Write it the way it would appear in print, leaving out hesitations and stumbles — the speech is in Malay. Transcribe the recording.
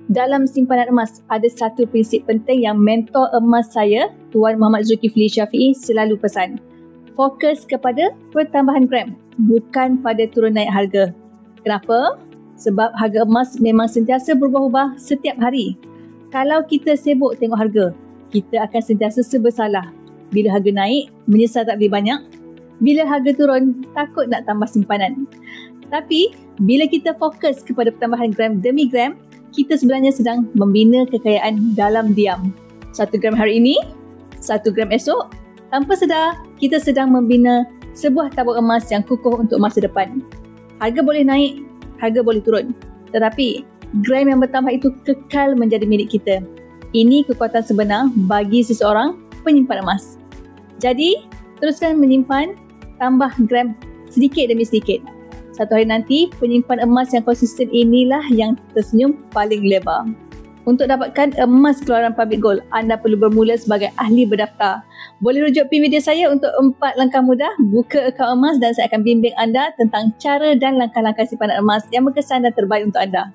Dalam simpanan emas, ada satu prinsip penting yang mentor emas saya, Tuan Muhammad Zulkifli Syafiee, selalu pesan. Fokus kepada pertambahan gram, bukan pada turun naik harga. Kenapa? Sebab harga emas memang sentiasa berubah-ubah setiap hari. Kalau kita sibuk tengok harga, kita akan sentiasa bersalah. Bila harga naik, menyesal tak beli banyak. Bila harga turun, takut nak tambah simpanan. Tapi, bila kita fokus kepada pertambahan gram demi gram, kita sebenarnya sedang membina kekayaan dalam diam. 1 gram hari ini, 1 gram esok. Tanpa sedar, kita sedang membina sebuah tabung emas yang kukuh untuk masa depan. Harga boleh naik, harga boleh turun. Tetapi, gram yang bertambah itu kekal menjadi milik kita. Ini kekuatan sebenar bagi seseorang penyimpan emas. Jadi, teruskan menyimpan, tambah gram sedikit demi sedikit. Satu hari nanti, penyimpan emas yang konsisten inilah yang tersenyum paling lebar. Untuk dapatkan emas keluaran Public Gold, anda perlu bermula sebagai ahli berdaftar. Boleh rujuk pin video saya untuk 4 langkah mudah buka akaun emas dan saya akan bimbing anda tentang cara dan langkah-langkah simpanan emas yang berkesan dan terbaik untuk anda.